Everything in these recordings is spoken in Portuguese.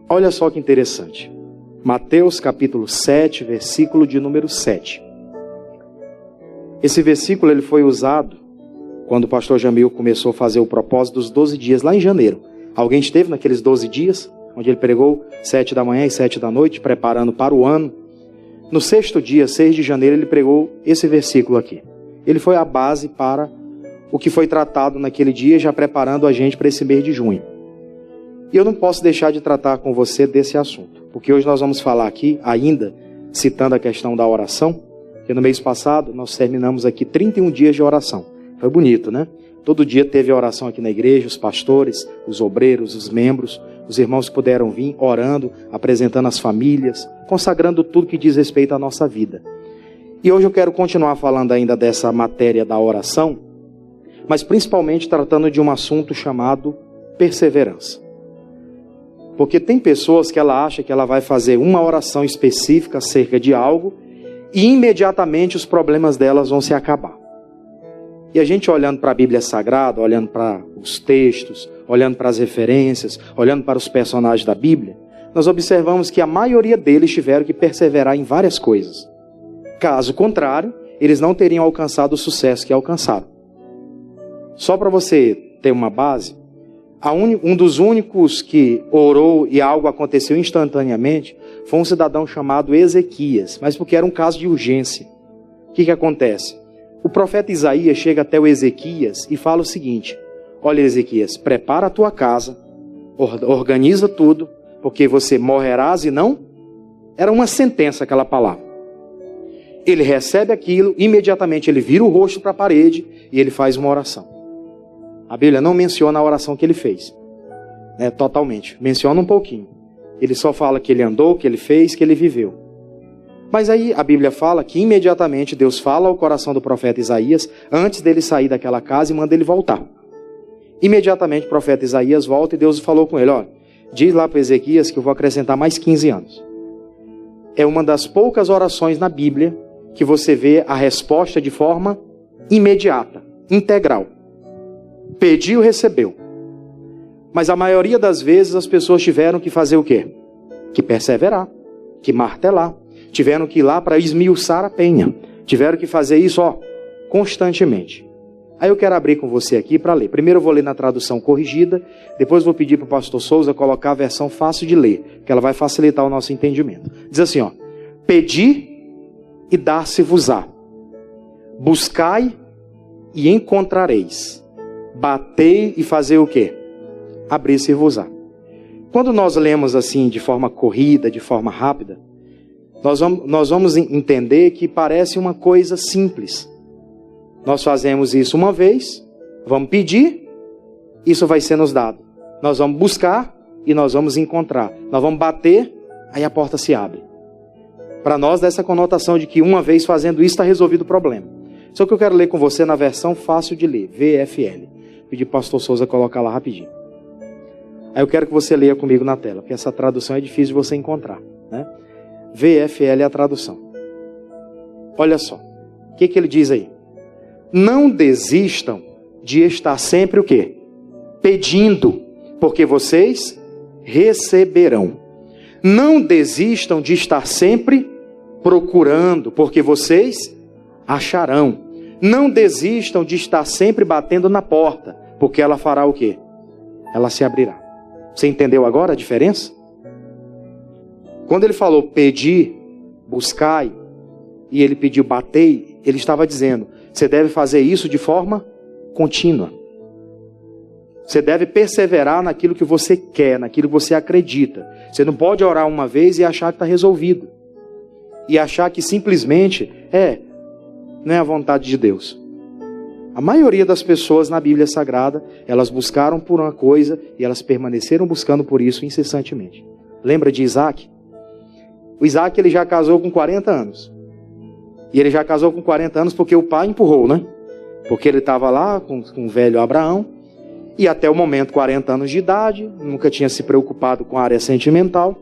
Olha só que interessante. Mateus capítulo 7, versículo de número 7. Esse versículo ele foi usado quando o pastor Jamil começou a fazer o propósito dos 12 dias, lá em janeiro. Alguém esteve naqueles 12 dias, onde ele pregou 7 da manhã e 7 da noite, preparando para o ano. No 6º dia, 6 de janeiro, ele pregou esse versículo aqui. Ele foi a base para o que foi tratado naquele dia, já preparando a gente para esse mês de junho. E eu não posso deixar de tratar com você desse assunto, porque hoje nós vamos falar aqui, ainda citando a questão da oração, que no mês passado nós terminamos aqui 31 dias de oração. Foi bonito, né? Todo dia teve oração aqui na igreja, os pastores, os obreiros, os membros, os irmãos que puderam vir orando, apresentando as famílias, consagrando tudo que diz respeito à nossa vida. E hoje eu quero continuar falando ainda dessa matéria da oração, mas principalmente tratando de um assunto chamado perseverança. Porque tem pessoas que ela acha que ela vai fazer uma oração específica acerca de algo e imediatamente os problemas delas vão se acabar. E a gente olhando para a Bíblia Sagrada, olhando para os textos, olhando para as referências, olhando para os personagens da Bíblia, nós observamos que a maioria deles tiveram que perseverar em várias coisas. Caso contrário, eles não teriam alcançado o sucesso que alcançaram. Só para você ter uma base, um dos únicos que orou e algo aconteceu instantaneamente foi um cidadão chamado Ezequias, mas porque era um caso de urgência. O que acontece? O profeta Isaías chega até o Ezequias e fala o seguinte: olha, Ezequias, prepara a tua casa, organiza tudo, porque você morrerás e não... Era uma sentença aquela palavra. Ele recebe aquilo, imediatamente ele vira o rosto para a parede e ele faz uma oração. A Bíblia não menciona a oração que ele fez, né, totalmente. Menciona um pouquinho. Ele só fala que ele andou, que ele fez, que ele viveu. Mas aí a Bíblia fala que imediatamente Deus fala ao coração do profeta Isaías, antes dele sair daquela casa e manda ele voltar. Imediatamente o profeta Isaías volta e Deus falou com ele: olha, diz lá para Ezequias que eu vou acrescentar mais 15 anos. É uma das poucas orações na Bíblia que você vê a resposta de forma imediata, integral. Pediu, recebeu. Mas a maioria das vezes as pessoas tiveram que fazer o quê? Que perseverar, que martelar. Tiveram que ir lá para esmiuçar a penha. Tiveram que fazer isso, constantemente. Aí eu quero abrir com você aqui para ler. Primeiro eu vou ler na tradução corrigida, depois vou pedir para o pastor Souza colocar a versão fácil de ler, que ela vai facilitar o nosso entendimento. Diz assim, pedi e dar-se-vos-á. Buscai e encontrareis. Batei e fazer o quê? Abrir-se-vos-á. Quando nós lemos assim de forma corrida, de forma rápida, nós vamos entender que parece uma coisa simples. Nós fazemos isso uma vez, vamos pedir, isso vai ser nos dado. Nós vamos buscar e nós vamos encontrar. Nós vamos bater, aí a porta se abre. Para nós dá essa conotação de que uma vez fazendo isso está resolvido o problema. Só que eu quero ler com você na versão fácil de ler, VFL. Pedir para o pastor Souza colocar lá rapidinho. Aí eu quero que você leia comigo na tela, porque essa tradução é difícil de você encontrar, né? VFL é a tradução. Olha só, o que ele diz aí? Não desistam de estar sempre o quê? Pedindo, porque vocês receberão. Não desistam de estar sempre procurando, porque vocês acharão. Não desistam de estar sempre batendo na porta, porque ela fará o quê? Ela se abrirá. Você entendeu agora a diferença? Quando ele falou pedir, buscai, e ele pediu batei, ele estava dizendo, você deve fazer isso de forma contínua. Você deve perseverar naquilo que você quer, naquilo que você acredita. Você não pode orar uma vez e achar que está resolvido. E achar que simplesmente não é a vontade de Deus. A maioria das pessoas na Bíblia Sagrada, elas buscaram por uma coisa e elas permaneceram buscando por isso incessantemente. Lembra de Isaac? O Isaac ele já casou com 40 anos. E ele já casou com 40 anos porque o pai empurrou, né? Porque ele estava lá com o velho Abraão. E até o momento, 40 anos de idade, nunca tinha se preocupado com a área sentimental.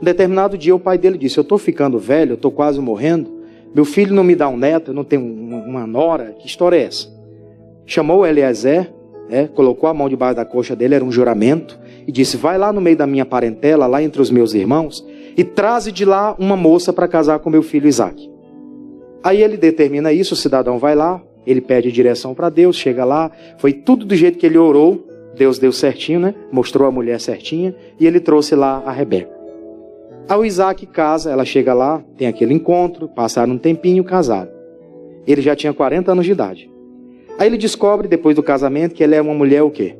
Um determinado dia o pai dele disse, eu estou ficando velho, eu estou quase morrendo. Meu filho não me dá um neto, eu não tenho uma nora. Que história é essa? Chamou o Eliezer, colocou a mão debaixo da coxa dele, era um juramento. e disse: vai lá no meio da minha parentela, lá entre os meus irmãos, e traze de lá uma moça para casar com meu filho Isaque. Aí ele determina isso, o cidadão vai lá, ele pede direção para Deus, chega lá, foi tudo do jeito que ele orou, Deus deu certinho, né? Mostrou a mulher certinha, e ele trouxe lá a Rebeca. Aí o Isaque casa, ela chega lá, tem aquele encontro, passaram um tempinho, casaram. Ele já tinha 40 anos de idade. Aí ele descobre, depois do casamento, que ela é uma mulher o quê?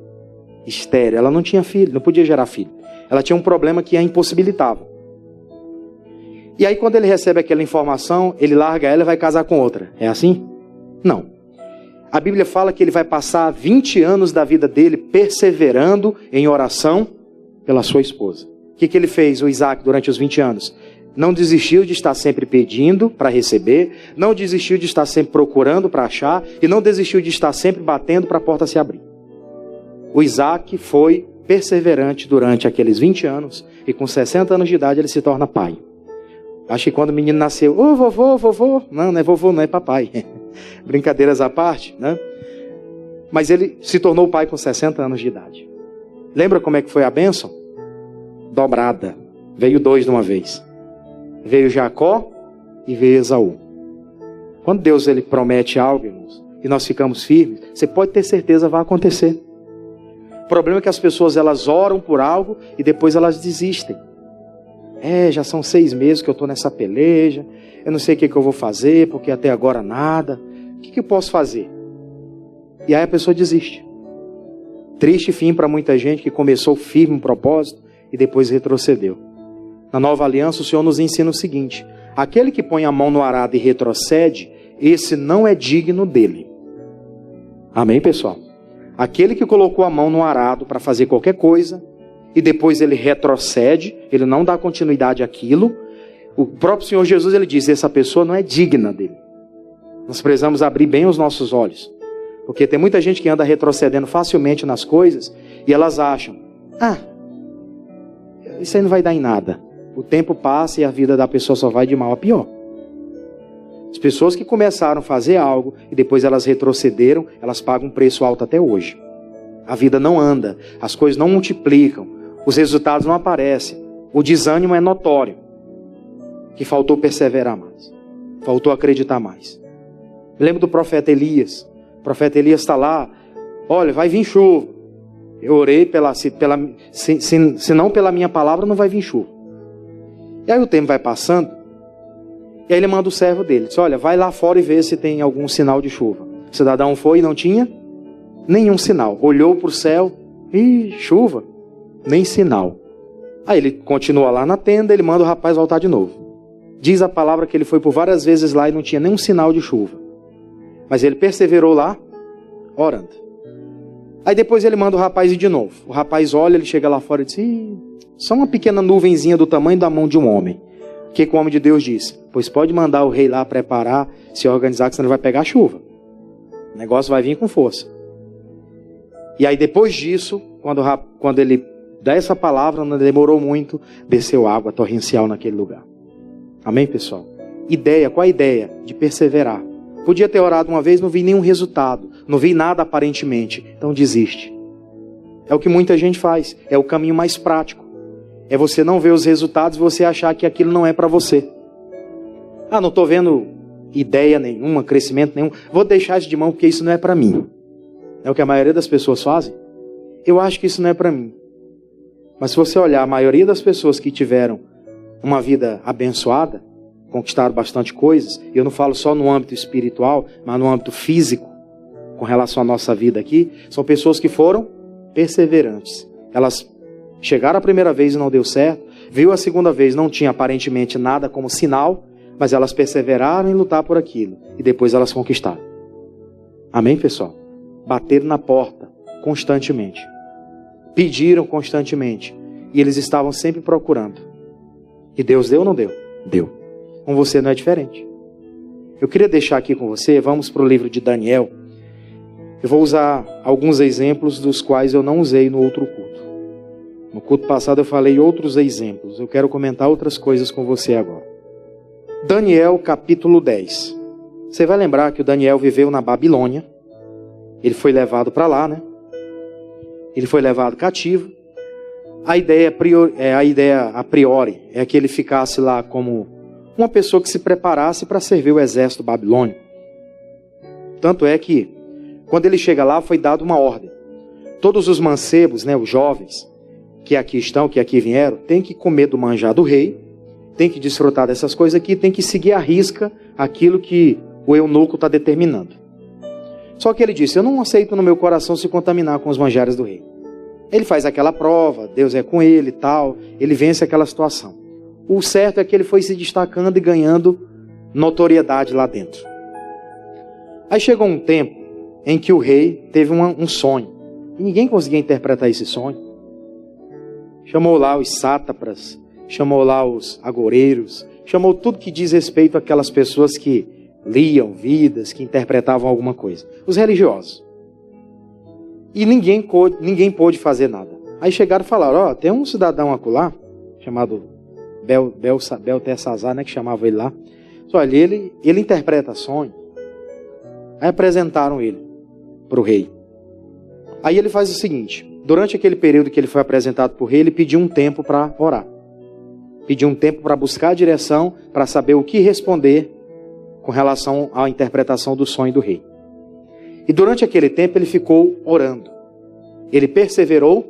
Estéril. Ela não tinha filho, não podia gerar filho. Ela tinha um problema que a impossibilitava. E aí quando ele recebe aquela informação, ele larga ela e vai casar com outra. É assim? Não. A Bíblia fala que ele vai passar 20 anos da vida dele perseverando em oração pela sua esposa. O que ele fez, o Isaque, durante os 20 anos? Não desistiu de estar sempre pedindo para receber, não desistiu de estar sempre procurando para achar, e não desistiu de estar sempre batendo para a porta se abrir. O Isaque foi perseverante durante aqueles 20 anos, e com 60 anos de idade ele se torna pai. Acho que quando o menino nasceu, ô vovô, não é vovô, não é papai. Brincadeiras à parte, né? Mas ele se tornou pai com 60 anos de idade. Lembra como é que foi a bênção? Dobrada. Veio 2 de uma vez. Veio Jacó e veio Esaú. Quando Deus ele promete algo, irmãos, e nós ficamos firmes, você pode ter certeza vai acontecer. O problema é que as pessoas elas oram por algo e depois elas desistem. Já são 6 meses que eu estou nessa peleja, eu não sei o que eu vou fazer, porque até agora nada. O que eu posso fazer? E aí a pessoa desiste. Triste fim para muita gente que começou firme um propósito e depois retrocedeu. Na nova aliança o Senhor nos ensina o seguinte: aquele que põe a mão no arado e retrocede, esse não é digno dele. Amém, pessoal? Aquele que colocou a mão no arado para fazer qualquer coisa e depois ele retrocede, ele não dá continuidade àquilo, o próprio Senhor Jesus ele diz: essa pessoa não é digna dele. Nós precisamos abrir bem os nossos olhos, porque tem muita gente que anda retrocedendo facilmente nas coisas e elas acham: isso aí não vai dar em nada. O tempo passa e a vida da pessoa só vai de mal a pior. As pessoas que começaram a fazer algo e depois elas retrocederam, elas pagam um preço alto até hoje. A vida não anda, as coisas não multiplicam, os resultados não aparecem, o desânimo é notório. Que faltou perseverar mais, faltou acreditar mais. Me lembro do profeta Elias. O profeta Elias está lá: olha, vai vir chuva. Eu orei, se não pela minha palavra não vai vir chuva. E aí o tempo vai passando, e aí ele manda o servo dele, diz: olha, vai lá fora e vê se tem algum sinal de chuva. O cidadão foi e não tinha nenhum sinal. Olhou para o céu, chuva, nem sinal. Aí ele continua lá na tenda, ele manda o rapaz voltar de novo. Diz a palavra que ele foi por várias vezes lá e não tinha nenhum sinal de chuva. Mas ele perseverou lá, orando. Aí depois ele manda o rapaz ir de novo. O rapaz olha, ele chega lá fora e diz: só uma pequena nuvenzinha do tamanho da mão de um homem. O que o homem de Deus disse? Pois pode mandar o rei lá preparar, se organizar, que senão ele vai pegar chuva. O negócio vai vir com força. E aí depois disso, quando ele dá essa palavra, não demorou muito, desceu água torrencial naquele lugar. Amém, pessoal? Qual a ideia? De perseverar. Podia ter orado uma vez, não vi nenhum resultado, não vi nada aparentemente, então desiste. É o que muita gente faz, é o caminho mais prático. É você não ver os resultados e você achar que aquilo não é para você. Não estou vendo ideia nenhuma, crescimento nenhum, vou deixar isso de mão porque isso não é para mim. É o que a maioria das pessoas fazem. Eu acho que isso não é para mim. Mas se você olhar, a maioria das pessoas que tiveram uma vida abençoada, conquistaram bastante coisas, e eu não falo só no âmbito espiritual, mas no âmbito físico, com relação à nossa vida aqui, são pessoas que foram perseverantes. Elas chegaram a primeira vez e não deu certo, viu a segunda vez, não tinha aparentemente nada como sinal, mas elas perseveraram em lutar por aquilo, e depois elas conquistaram. Amém, pessoal? Bateram na porta constantemente, pediram constantemente, e eles estavam sempre procurando. E Deus deu ou não deu? Deu. Com você não é diferente. Eu queria deixar aqui com você, vamos para o livro de Daniel. Eu vou usar alguns exemplos dos quais eu não usei no outro culto. No culto passado eu falei outros exemplos. Eu quero comentar outras coisas com você agora. Daniel capítulo 10. Você vai lembrar que o Daniel viveu na Babilônia. Ele foi levado para lá, né? Ele foi levado cativo. a ideia a priori é que ele ficasse lá como uma pessoa que se preparasse para servir o exército babilônico. Tanto é que, quando ele chega lá, foi dada uma ordem. Todos os mancebos, os jovens que aqui estão, que aqui vieram, têm que comer do manjar do rei, têm que desfrutar dessas coisas aqui, têm que seguir à risca aquilo que o eunuco está determinando. Só que ele disse, eu não aceito no meu coração se contaminar com os manjares do rei. Ele faz aquela prova, Deus é com ele e tal, ele vence aquela situação. O certo é que ele foi se destacando e ganhando notoriedade lá dentro. Aí chegou um tempo em que o rei teve um sonho. E ninguém conseguia interpretar esse sonho. Chamou lá os sátrapas, chamou lá os agoureiros, chamou tudo que diz respeito àquelas pessoas que liam vidas, que interpretavam alguma coisa. Os religiosos. E ninguém pôde fazer nada. Aí chegaram e falaram, tem um cidadão acolá, chamado Beltesazar, que chamava ele lá. Olha, ele interpreta sonho. Aí apresentaram ele para o rei. Aí ele faz o seguinte, durante aquele período que ele foi apresentado para o rei, ele pediu um tempo para orar. Pediu um tempo para buscar a direção, para saber o que responder com relação à interpretação do sonho do rei. E durante aquele tempo ele ficou orando. Ele perseverou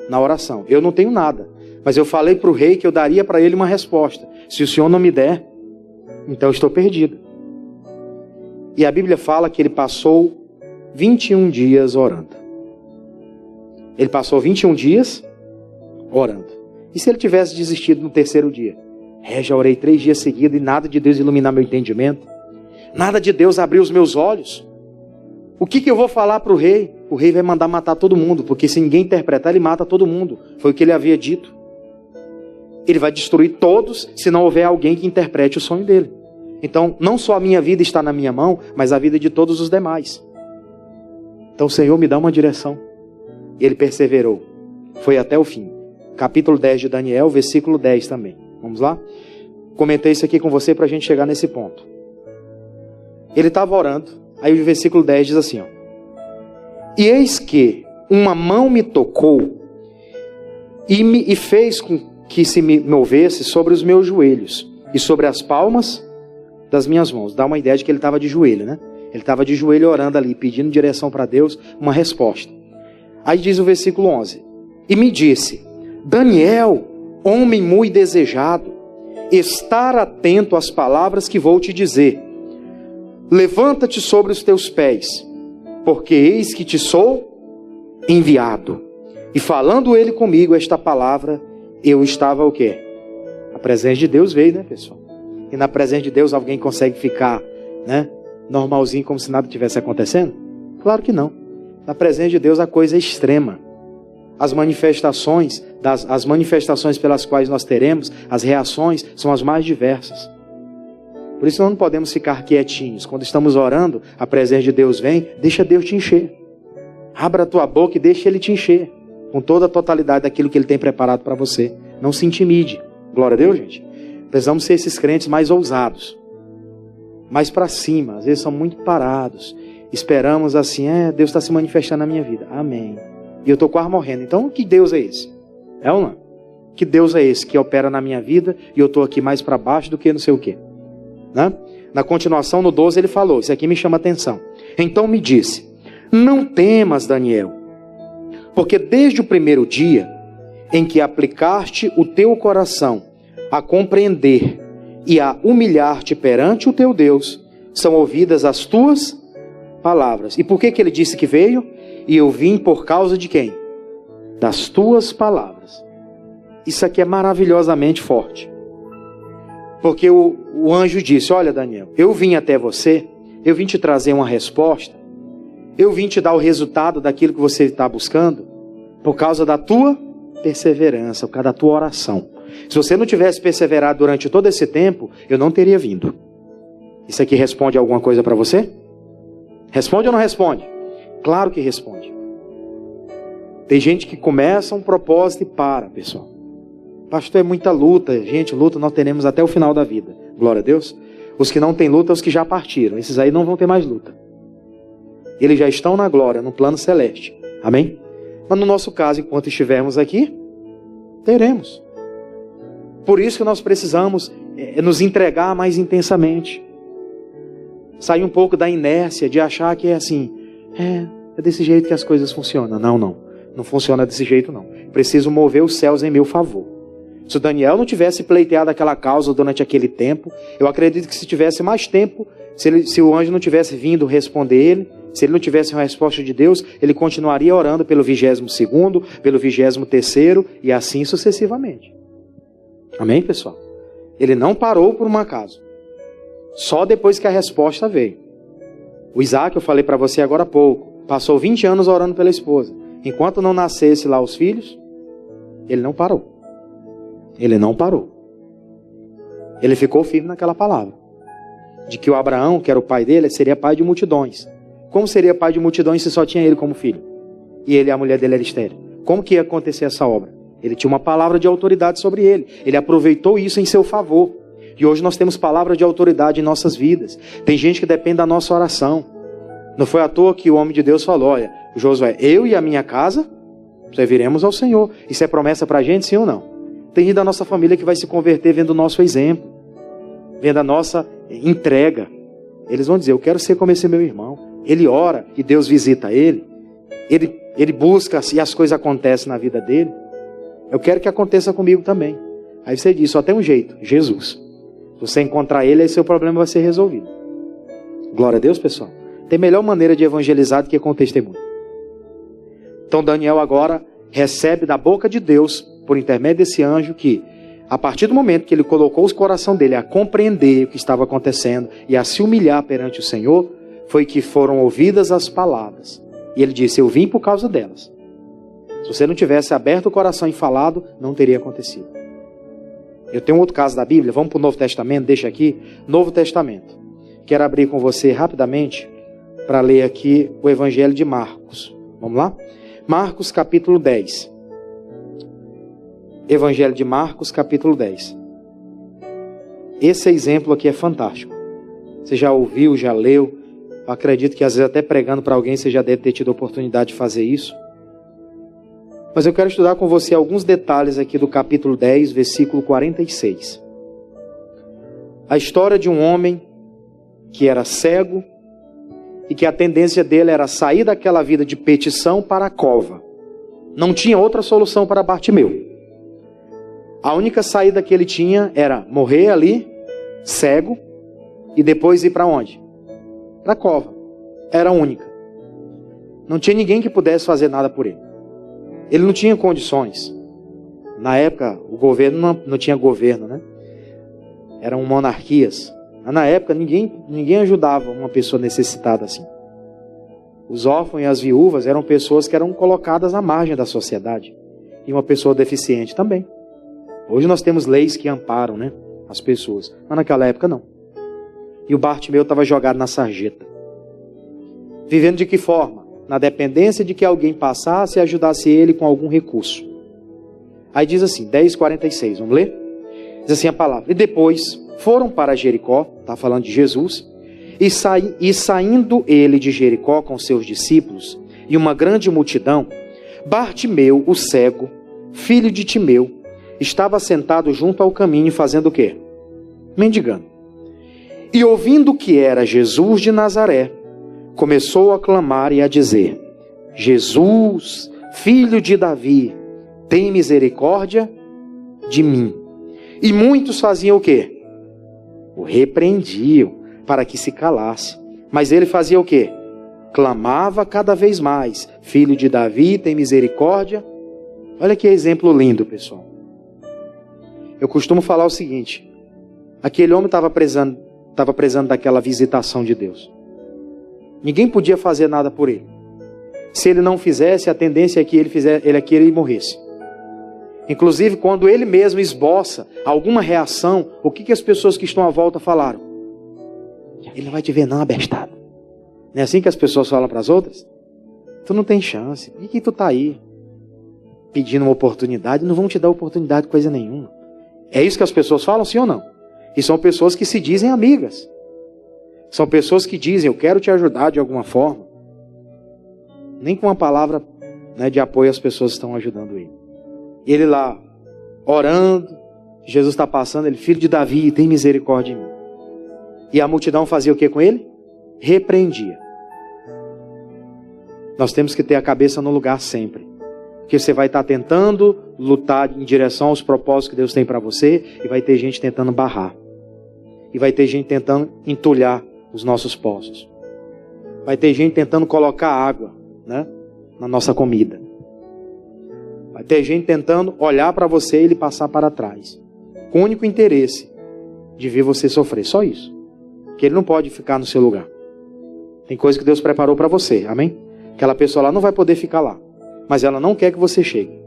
na oração. Eu não tenho nada, mas eu falei para o rei que eu daria para ele uma resposta. Se o senhor não me der, então eu estou perdido. E a Bíblia fala que ele passou 21 dias orando. Ele passou 21 dias orando. E se ele tivesse desistido no terceiro dia? Já orei 3 dias seguidos e nada de Deus iluminar meu entendimento. Nada de Deus abrir os meus olhos. O que eu vou falar para o rei? O rei vai mandar matar todo mundo, porque se ninguém interpretar, ele mata todo mundo. Foi o que ele havia dito. Ele vai destruir todos se não houver alguém que interprete o sonho dele. Então, não só a minha vida está na minha mão, mas a vida de todos os demais. Então, Senhor, me dá uma direção. Ele perseverou. Foi até o fim. Capítulo 10 de Daniel, versículo 10 também. Vamos lá? Comentei isso aqui com você para a gente chegar nesse ponto. Ele estava orando. Aí o versículo 10 diz assim, E eis que uma mão me tocou e fez com que se me movesse sobre os meus joelhos e sobre as palmas das minhas mãos. Dá uma ideia de que ele estava de joelho, né? Ele estava de joelho orando ali, pedindo direção para Deus, uma resposta. Aí diz o versículo 11. E me disse, Daniel, homem muito desejado, estar atento às palavras que vou te dizer. Levanta-te sobre os teus pés, porque eis que te sou enviado. E falando ele comigo esta palavra, eu estava o quê? A presença de Deus veio, né, pessoal? E na presença de Deus alguém consegue ficar, normalzinho, como se nada tivesse acontecendo? Claro que não. Na presença de Deus a coisa é extrema. As manifestações pelas quais nós teremos, as reações são as mais diversas. Por isso nós não podemos ficar quietinhos. Quando estamos orando, a presença de Deus vem, deixa Deus te encher. Abra a tua boca e deixa Ele te encher. Com toda a totalidade daquilo que Ele tem preparado para você. Não se intimide. Glória a Deus, gente. Precisamos ser esses crentes mais ousados. Mais para cima. Às vezes são muito parados. Esperamos assim, Deus está se manifestando na minha vida. Amém. E eu estou quase morrendo. Então, que Deus é esse? É ou não? Que Deus é esse que opera na minha vida e eu estou aqui mais para baixo do que não sei o quê? Na continuação, no 12, ele falou, isso aqui me chama a atenção. Então me disse, não temas, Daniel, porque desde o primeiro dia em que aplicaste o teu coração a compreender e a humilhar-te perante o teu Deus, são ouvidas as tuas palavras. E por que ele disse que veio? E eu vim por causa de quem? Das tuas palavras. Isso aqui é maravilhosamente forte. Porque o anjo disse, olha Daniel, eu vim até você, eu vim te trazer uma resposta, eu vim te dar o resultado daquilo que você está buscando, por causa da tua perseverança, por causa da tua oração. Se você não tivesse perseverado durante todo esse tempo, eu não teria vindo. Isso aqui responde alguma coisa para você? Responde ou não responde? Claro que responde. Tem gente que começa um propósito e para, pessoal. Pastor, é muita luta. Gente, luta nós teremos até o final da vida. Glória a Deus. Os que não têm luta, os que já partiram. Esses aí não vão ter mais luta. Eles já estão na glória, no plano celeste. Amém? Mas no nosso caso, enquanto estivermos aqui, Teremos. Por isso que nós precisamos nos entregar mais intensamente. Sair um pouco da inércia de achar que é assim, é desse jeito que as coisas funcionam. Não funciona desse jeito não. Preciso mover os céus em meu favor. Se o Daniel não tivesse pleiteado aquela causa durante aquele tempo, eu acredito que se tivesse mais tempo, se o anjo não tivesse vindo responder ele, se ele não tivesse uma resposta de Deus, ele continuaria orando pelo 22º, pelo 23º e assim sucessivamente. Amém, pessoal? Ele não parou por um acaso. Só depois que a resposta veio. O Isaac, eu falei para você agora há pouco, passou 20 anos orando pela esposa. Enquanto não nascesse lá os filhos, ele não parou. Ele não parou. Ele ficou firme naquela palavra. De que o Abraão, que era o pai dele, seria pai de multidões. Como seria pai de multidões se só tinha ele como filho? E ele e a mulher dele era estéril. Como que ia acontecer essa obra? Ele tinha uma palavra de autoridade sobre ele. Ele aproveitou isso em seu favor. E hoje nós temos palavra de autoridade em nossas vidas. Tem gente que depende da nossa oração. Não foi à toa que o homem de Deus falou, olha, Josué, eu e a minha casa, serviremos ao Senhor. Isso é promessa para a gente, sim ou não? Tem gente da nossa família que vai se converter vendo o nosso exemplo. Vendo a nossa entrega. Eles vão dizer, eu quero ser como esse meu irmão. Ele ora e Deus visita ele. Ele busca e as coisas acontecem na vida dele. Eu quero que aconteça comigo também. Aí você diz, só tem um jeito, Jesus. Se você encontrar ele, aí seu problema vai ser resolvido. Glória a Deus, pessoal. Tem melhor maneira de evangelizar do que com testemunho. Então Daniel agora recebe da boca de Deus, por intermédio desse anjo, que a partir do momento que ele colocou o coração dele a compreender o que estava acontecendo e a se humilhar perante o Senhor, foi que foram ouvidas as palavras. E ele disse, eu vim por causa delas. Se você não tivesse aberto o coração e falado, não teria acontecido. Eu tenho outro caso da Bíblia, vamos para o Novo Testamento, deixa aqui, Novo Testamento. Quero abrir com você rapidamente para ler aqui o Evangelho de Marcos. Vamos lá? Marcos capítulo 10. Evangelho de Marcos capítulo 10. Esse exemplo aqui é fantástico. Você já ouviu, já leu. Eu acredito que às vezes até pregando para alguém você já deve ter tido a oportunidade de fazer isso. Mas eu quero estudar com você alguns detalhes aqui do capítulo 10, versículo 46. A história de um homem que era cego e que a tendência dele era sair daquela vida de petição para a cova. Não tinha outra solução para Bartimeu. A única saída que ele tinha era morrer ali, cego, e depois ir para onde? Para a cova. Era a única. Não tinha ninguém que pudesse fazer nada por ele. Ele não tinha condições. Na época, o governo não tinha governo, né? Eram monarquias. Mas na época, ninguém ajudava uma pessoa necessitada assim. Os órfãos e as viúvas eram pessoas que eram colocadas à margem da sociedade. E uma pessoa deficiente também. Hoje nós temos leis que amparam, né, as pessoas. Mas naquela época não. E o Bartimeu estava jogado na sarjeta. Vivendo de que forma? Na dependência de que alguém passasse e ajudasse ele com algum recurso. Aí diz assim, 10:46, vamos ler? Diz assim a palavra. E depois foram para Jericó, está falando de Jesus, e saindo ele de Jericó com seus discípulos e uma grande multidão, Bartimeu, o cego, filho de Timeu, estava sentado junto ao caminho fazendo o quê? Mendigando. E ouvindo que era Jesus de Nazaré, começou a clamar e a dizer, Jesus, filho de Davi, tem misericórdia de mim. E muitos faziam o quê? O repreendiam para que se calasse. Mas ele fazia o quê? Clamava cada vez mais, filho de Davi, tem misericórdia. Olha que exemplo lindo, pessoal. Eu costumo falar o seguinte, aquele homem estava precisando daquela visitação de Deus. Ninguém podia fazer nada por ele. Se ele não fizesse, a tendência é que ele morresse. Inclusive, quando ele mesmo esboça alguma reação, o que as pessoas que estão à volta falaram? Ele não vai te ver não, abestado. Não é assim que as pessoas falam para as outras? Tu não tem chance. Por que tu está aí? Pedindo uma oportunidade, não vão te dar oportunidade de coisa nenhuma. É isso que as pessoas falam, sim ou não? E são pessoas que se dizem amigas. São pessoas que dizem, eu quero te ajudar de alguma forma. Nem com uma palavra, né, de apoio as pessoas estão ajudando ele. Ele lá, orando. Jesus está passando, ele, filho de Davi, tem misericórdia de mim. E a multidão fazia o que com ele? Repreendia. Nós temos que ter a cabeça no lugar sempre. Porque você vai estar tentando lutar em direção aos propósitos que Deus tem para você, e vai ter gente tentando barrar. E vai ter gente tentando entulhar os nossos poços. Vai ter gente tentando colocar água, né, na nossa comida. Vai ter gente tentando olhar para você e lhe passar para trás. Com o único interesse de ver você sofrer. Só isso. Porque ele não pode ficar no seu lugar. Tem coisa que Deus preparou para você. Amém? Aquela pessoa lá não vai poder ficar lá. Mas ela não quer que você chegue.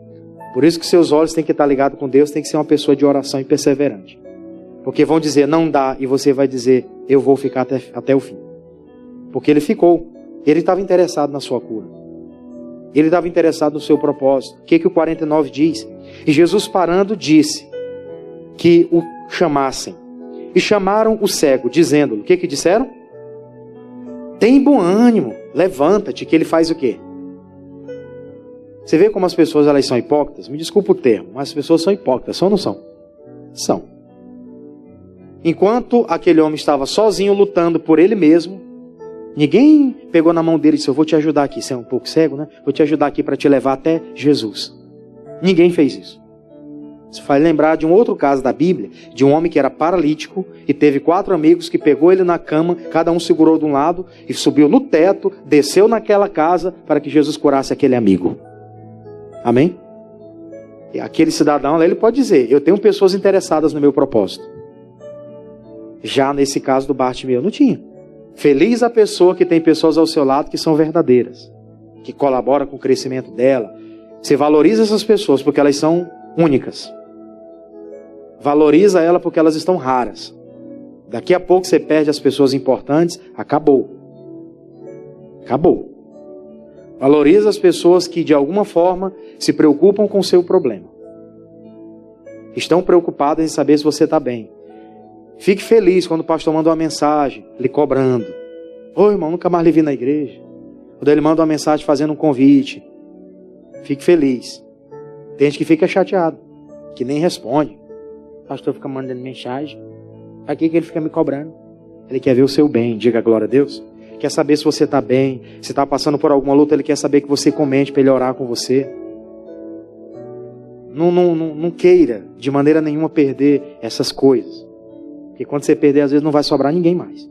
Por isso que seus olhos têm que estar ligados com Deus. Tem que ser uma pessoa de oração e perseverante. Porque vão dizer não dá. E você vai dizer eu vou ficar até o fim. Porque ele ficou. Ele estava interessado na sua cura. Ele estava interessado no seu propósito. O que o 49 diz? E Jesus parando disse que o chamassem. E chamaram o cego, dizendo-lhe. O que disseram? Tem bom ânimo, levanta-te, que ele faz o quê? Você vê como as pessoas elas são hipócritas? Me desculpa o termo, mas as pessoas são hipócritas, são ou não são? São. Enquanto aquele homem estava sozinho lutando por ele mesmo, ninguém pegou na mão dele e disse, eu vou te ajudar aqui, você é um pouco cego, né? Vou te ajudar aqui para te levar até Jesus. Ninguém fez isso. Isso faz lembrar de um outro caso da Bíblia, de um homem que era paralítico e teve 4 amigos que pegou ele na cama, cada um segurou de um lado e subiu no teto, desceu naquela casa para que Jesus curasse aquele amigo. Amém? E aquele cidadão lá, ele pode dizer, eu tenho pessoas interessadas no meu propósito. Já nesse caso do Bartimeu, não tinha. Feliz a pessoa que tem pessoas ao seu lado que são verdadeiras, que colaboram com o crescimento dela. Você valoriza essas pessoas porque elas são únicas. Valoriza ela porque elas estão raras. Daqui a pouco você perde as pessoas importantes, acabou. Acabou. Valoriza as pessoas que de alguma forma se preocupam com o seu problema. Estão preocupadas em saber se você está bem. Fique feliz quando o pastor manda uma mensagem, lhe cobrando. Ô irmão, nunca mais lhe vi na igreja. Quando ele manda uma mensagem fazendo um convite. Fique feliz. Tem gente que fica chateado, que nem responde. O pastor fica mandando mensagem. Para que ele fica me cobrando? Ele quer ver o seu bem, diga glória a Deus. Quer saber se você está bem, se está passando por alguma luta, ele quer saber que você comente para ele orar com você. Não queira de maneira nenhuma perder essas coisas. Porque quando você perder, às vezes não vai sobrar ninguém mais.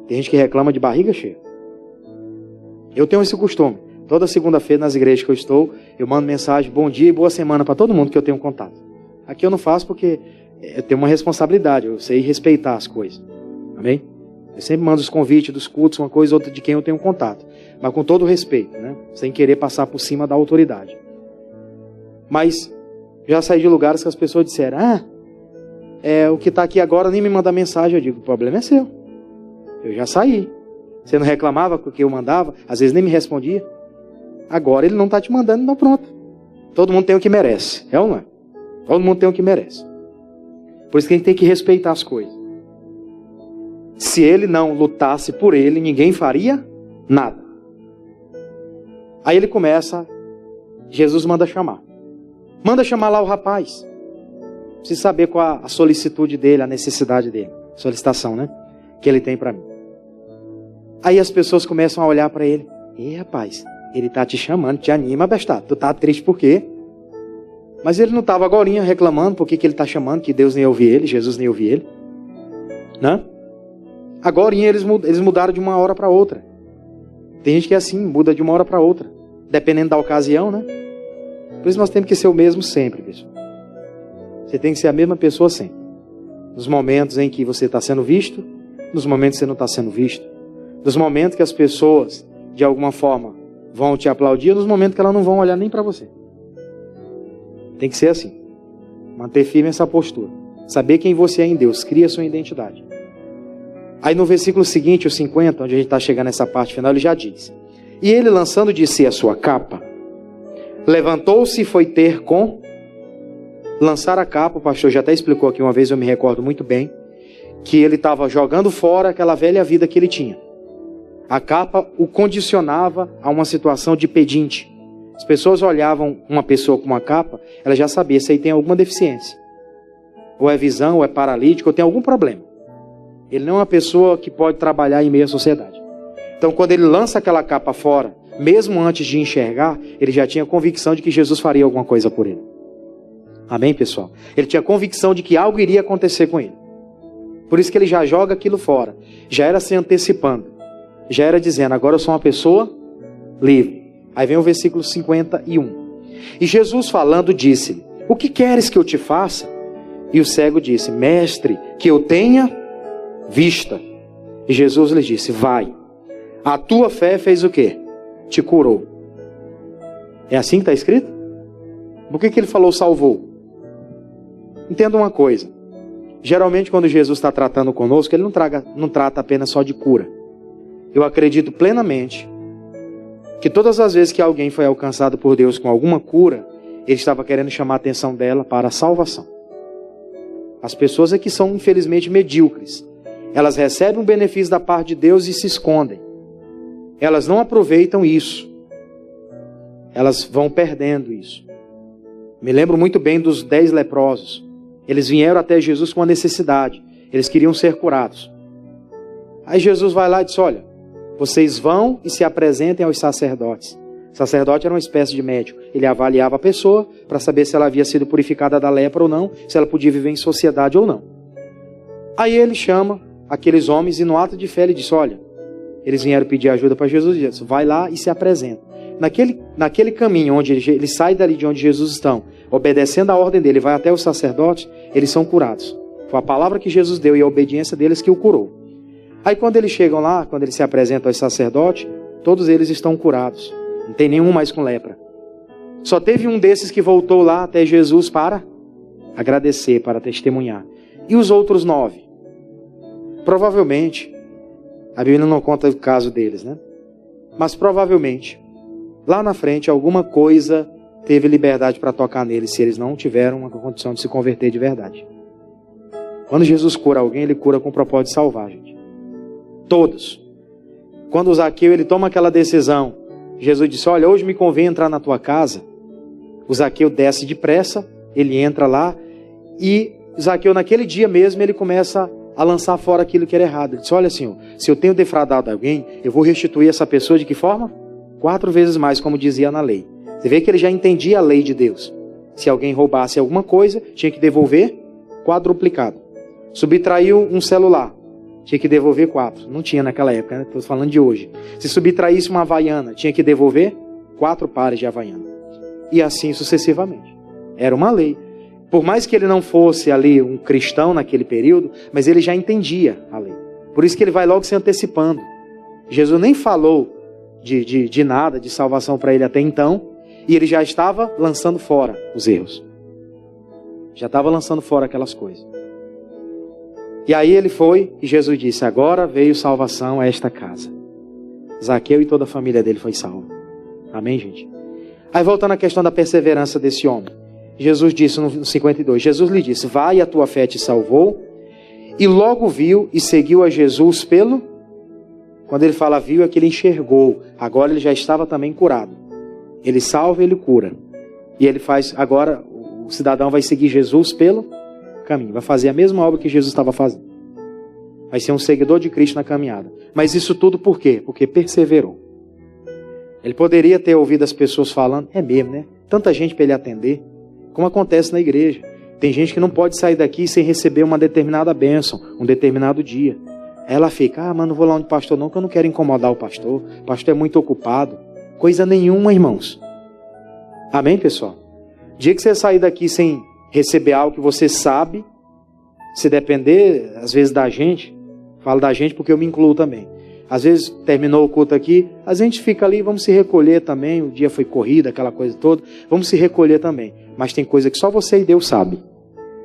Tem gente que reclama de barriga cheia. Eu tenho esse costume. Toda segunda-feira nas igrejas que eu estou, eu mando mensagem, bom dia e boa semana para todo mundo que eu tenho contato. Aqui eu não faço porque eu tenho uma responsabilidade, eu sei respeitar as coisas. Amém? Eu sempre mando os convites dos cultos, uma coisa ou outra de quem eu tenho contato. Mas com todo respeito, né? Sem querer passar por cima da autoridade. Mas já saí de lugares que as pessoas disseram, o que está aqui agora nem me manda mensagem. Eu digo, o problema é seu. Eu já saí. Você não reclamava porque eu mandava? Às vezes nem me respondia. Agora ele não está te mandando, então pronto. Todo mundo tem o que merece. É ou não é? Todo mundo tem o que merece. Por isso que a gente tem que respeitar as coisas. Se ele não lutasse por ele, ninguém faria nada. Aí ele começa, Jesus manda chamar. Manda chamar lá o rapaz. Precisa saber qual a solicitude dele, a necessidade dele. Solicitação, né? Que ele tem para mim. Aí as pessoas começam a olhar para ele. Ei, rapaz, ele está te chamando, te anima, bestado. Tu tá triste por quê? Mas ele não estava agorinha reclamando porque que ele está chamando, que Deus nem ouvia ele, Jesus nem ouvia ele. Né? Agorinha eles mudaram de uma hora para outra. Tem gente que é assim, muda de uma hora para outra. Dependendo da ocasião, né? Por isso nós temos que ser o mesmo sempre, pessoal. Você tem que ser a mesma pessoa sempre. Nos momentos em que você está sendo visto, nos momentos que você não está sendo visto. Nos momentos que as pessoas, de alguma forma, vão te aplaudir, nos momentos que elas não vão olhar nem para você. Tem que ser assim. Manter firme essa postura. Saber quem você é em Deus. Cria sua identidade. Aí no versículo seguinte, o 50, onde a gente está chegando nessa parte final, ele já diz. E ele, lançando de si a sua capa, levantou-se e foi ter com... Lançar a capa, o pastor já até explicou aqui uma vez, eu me recordo muito bem, que ele estava jogando fora aquela velha vida que ele tinha. A capa o condicionava a uma situação de pedinte, As pessoas olhavam uma pessoa com uma capa, ela já sabia se aí tem alguma deficiência. Ou é visão, ou é paralítico, ou tem algum problema. Ele não é uma pessoa que pode trabalhar em meio à sociedade. Então, quando ele lança aquela capa fora, mesmo antes de enxergar, ele já tinha convicção de que Jesus faria alguma coisa por ele. Amém, pessoal? Ele tinha convicção de que algo iria acontecer com ele. Por isso que ele já joga aquilo fora. Já era se antecipando. Já era dizendo, agora eu sou uma pessoa livre. Aí vem o versículo 51. E Jesus falando disse-lhe, o que queres que eu te faça? E o cego disse, mestre, que eu tenha vista. E Jesus lhe disse, vai. A tua fé fez o quê? Te curou. É assim que está escrito? Por que ele falou salvou? Entenda uma coisa. Geralmente quando Jesus está tratando conosco, ele não trata apenas só de cura. Eu acredito plenamente que todas as vezes que alguém foi alcançado por Deus com alguma cura, ele estava querendo chamar a atenção dela para a salvação. As pessoas aqui são infelizmente medíocres. Elas recebem um benefício da parte de Deus e se escondem. Elas não aproveitam isso. Elas vão perdendo isso. Me lembro muito bem dos 10 leprosos. Eles vieram até Jesus com uma necessidade. Eles queriam ser curados. Aí Jesus vai lá e diz, olha, vocês vão e se apresentem aos sacerdotes. O sacerdote era uma espécie de médico. Ele avaliava a pessoa para saber se ela havia sido purificada da lepra ou não, se ela podia viver em sociedade ou não. Aí ele chama aqueles homens e no ato de fé ele disse, olha, eles vieram pedir ajuda para Jesus e disse, vai lá e se apresenta. Naquele caminho onde ele sai dali de onde Jesus estão, obedecendo a ordem dele, vai até os sacerdotes, eles são curados. Foi a palavra que Jesus deu e a obediência deles que o curou. Aí quando eles chegam lá, quando eles se apresentam aos sacerdotes, todos eles estão curados. Não tem nenhum mais com lepra. Só teve um desses que voltou lá até Jesus para agradecer, para testemunhar. E os outros 9? Provavelmente, a Bíblia não conta o caso deles, né? Mas provavelmente, lá na frente, alguma coisa teve liberdade para tocar neles, se eles não tiveram uma condição de se converter de verdade. Quando Jesus cura alguém, ele cura com o propósito de salvar, gente. Todos. Quando o Zaqueu, ele toma aquela decisão, Jesus disse, olha, hoje me convém entrar na tua casa. O Zaqueu desce depressa, ele entra lá, e Zaqueu naquele dia mesmo, ele começa a lançar fora aquilo que era errado. Ele disse, olha Senhor, se eu tenho defraudado alguém, eu vou restituir essa pessoa de que forma? 4 vezes mais, como dizia na lei. Você vê que ele já entendia a lei de Deus. Se alguém roubasse alguma coisa, tinha que devolver quadruplicado. Subtraiu um celular, tinha que devolver 4. Não tinha naquela época, né? Estou falando de hoje. Se subtraísse uma havaiana, tinha que devolver 4 pares de havaiana. E assim sucessivamente. Era uma lei. Por mais que ele não fosse ali um cristão naquele período, mas ele já entendia a lei. Por isso que ele vai logo se antecipando. Jesus nem falou de nada, de salvação para ele até então, e ele já estava lançando fora os erros. Já estava lançando fora aquelas coisas. E aí ele foi, e Jesus disse, agora veio salvação a esta casa. Zaqueu e toda a família dele foi salva. Amém, gente? Aí voltando à questão da perseverança desse homem. Jesus disse no 52, Jesus lhe disse, vai, a tua fé te salvou. E logo viu e seguiu a Jesus pelo... Quando ele fala viu, é que ele enxergou. Agora ele já estava também curado. Ele salva, ele cura. E ele faz, agora o cidadão vai seguir Jesus pelo caminho. Vai fazer a mesma obra que Jesus estava fazendo. Vai ser um seguidor de Cristo na caminhada. Mas isso tudo por quê? Porque perseverou. Ele poderia ter ouvido as pessoas falando, é mesmo, né? Tanta gente para ele atender. Como acontece na igreja. Tem gente que não pode sair daqui sem receber uma determinada bênção, um determinado dia. Ela fica, mas não vou lá onde o pastor não, que eu não quero incomodar o pastor. O pastor é muito ocupado. Coisa nenhuma, irmãos. Amém, pessoal? Dia que você sair daqui sem receber algo que você sabe, se depender, às vezes, da gente, falo da gente porque eu me incluo também. Às vezes, terminou o culto aqui, a gente fica ali, vamos se recolher também, o dia foi corrida, aquela coisa toda, vamos se recolher também. Mas tem coisa que só você e Deus sabe.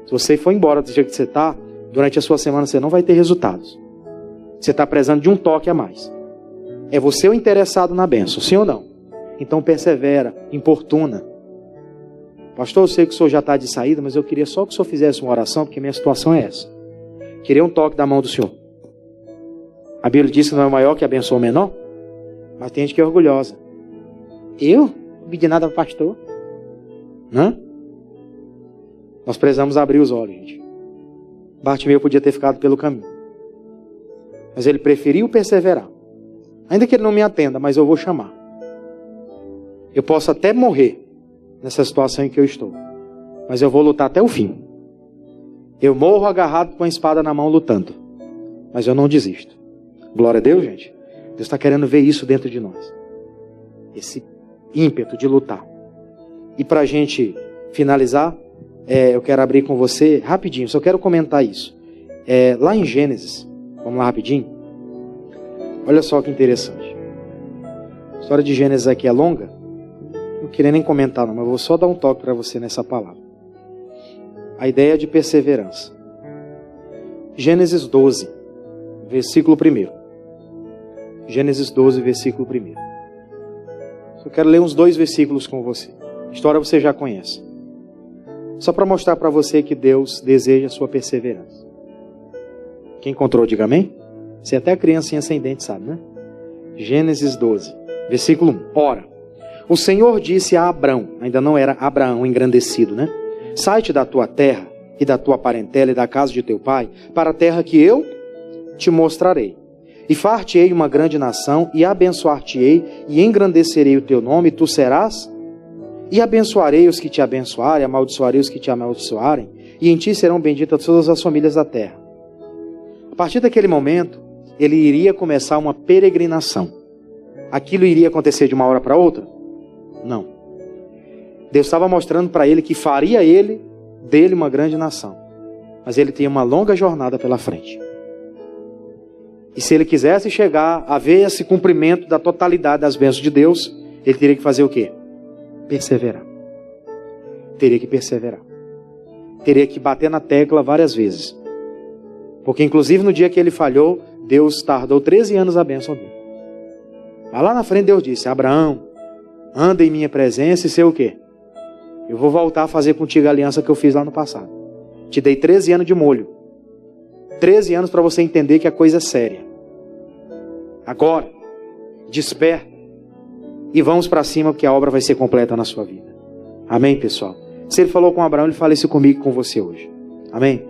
Se você for embora do jeito que você está, durante a sua semana você não vai ter resultados. Você está precisando de um toque a mais. É você o interessado na bênção, sim ou não? Então persevera, importuna. Pastor, eu sei que o senhor já está de saída, mas eu queria só que o senhor fizesse uma oração, porque minha situação é essa. Queria um toque da mão do senhor. A Bíblia diz que não é maior que abençoa o menor, mas tem gente que é orgulhosa. Eu? Não pedi nada para o pastor. Hã? Nós precisamos abrir os olhos, gente. Bartimeu podia ter ficado pelo caminho. Mas ele preferiu perseverar. Ainda que ele não me atenda, mas eu vou chamar. Eu posso até morrer nessa situação em que eu estou. Mas eu vou lutar até o fim. Eu morro agarrado com a espada na mão lutando. Mas eu não desisto. Glória a Deus, gente. Deus está querendo ver isso dentro de nós. Esse ímpeto de lutar. E para a gente finalizar, eu quero abrir com você rapidinho. Só quero comentar isso. Lá em Gênesis, vamos lá rapidinho. Olha só que interessante. A história de Gênesis aqui é longa. Não queria nem comentar não, mas vou só dar um toque para você nessa palavra. A ideia de perseverança. Gênesis 12, versículo 1. Gênesis 12, versículo 1. Só quero ler uns 2 versículos com você. A história você já conhece. Só para mostrar para você que Deus deseja a sua perseverança. Quem encontrou, diga amém. Você até a criancinha sem dente sabe, né? Gênesis 12, versículo 1. Ora, o Senhor disse a Abrão, ainda não era Abraão engrandecido, né? Sai-te da tua terra e da tua parentela e da casa de teu pai, para a terra que eu te mostrarei. E far-te-ei uma grande nação, e abençoar-te-ei, e engrandecerei o teu nome, e tu serás. E abençoarei os que te abençoarem, amaldiçoarei os que te amaldiçoarem, e em ti serão benditas todas as famílias da terra. A partir daquele momento, ele iria começar uma peregrinação. Aquilo iria acontecer de uma hora para outra? Não. Deus estava mostrando para ele que faria dele uma grande nação. Mas ele tinha uma longa jornada pela frente. E se ele quisesse chegar a ver esse cumprimento da totalidade das bênçãos de Deus, ele teria que fazer o quê? Perseverar. Teria que perseverar. Teria que bater na tecla várias vezes. Porque inclusive no dia que ele falhou, Deus tardou 13 anos a bênção dele. Mas lá na frente Deus disse: Abraão, anda em minha presença e sei o quê? Eu vou voltar a fazer contigo a aliança que eu fiz lá no passado. Te dei 13 anos de molho. 13 anos para você entender que a coisa é séria. Agora, desperta e vamos para cima, porque a obra vai ser completa na sua vida. Amém, pessoal? Se ele falou com Abraão, ele fala isso comigo e com você hoje. Amém?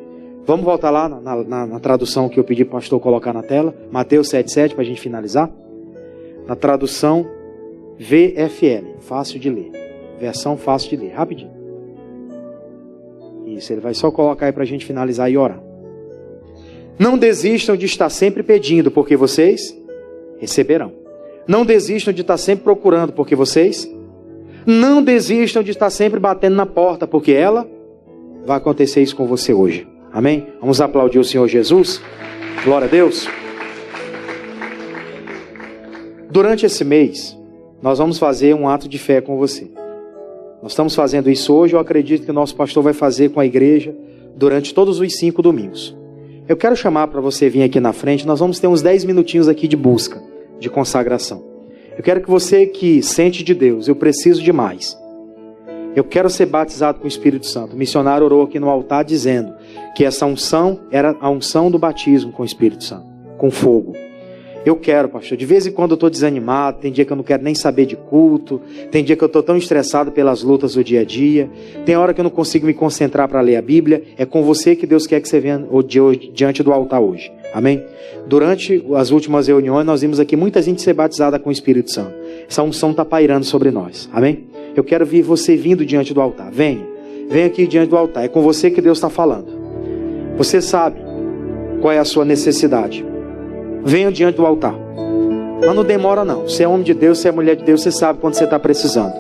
Vamos voltar lá na tradução que eu pedi para o pastor colocar na tela. Mateus 7,7 para a gente finalizar. Na tradução VFL, fácil de ler. Versão fácil de ler, rapidinho. Isso, ele vai só colocar aí para a gente finalizar e orar. Não desistam de estar sempre pedindo, porque vocês receberão. Não desistam de estar sempre procurando, porque vocês não desistam de estar sempre batendo na porta, porque ela vai acontecer isso com você hoje. Amém? Vamos aplaudir o Senhor Jesus. Glória a Deus. Durante esse mês, nós vamos fazer um ato de fé com você. Nós estamos fazendo isso hoje, eu acredito que o nosso pastor vai fazer com a igreja durante todos os 5 domingos. Eu quero chamar para você vir aqui na frente, nós vamos ter uns 10 minutinhos aqui de busca, de consagração. Eu quero que você que sente de Deus, eu preciso de mais. Eu quero ser batizado com o Espírito Santo. O missionário orou aqui no altar dizendo que essa unção era a unção do batismo com o Espírito Santo, com fogo. Eu quero, pastor, de vez em quando eu estou desanimado, tem dia que eu não quero nem saber de culto, tem dia que eu estou tão estressado pelas lutas do dia a dia, tem hora que eu não consigo me concentrar para ler a Bíblia. É com você que Deus quer que você venha diante do altar hoje, amém? Durante as últimas reuniões nós vimos aqui muita gente ser batizada com o Espírito Santo. Essa unção está pairando sobre nós, amém? Eu quero ver você vindo diante do altar. Venha aqui diante do altar, é com você que Deus está falando. Você sabe qual é a sua necessidade. Venha diante do altar. Mas não demora não. Você é homem de Deus, você é mulher de Deus, você sabe quando você está precisando.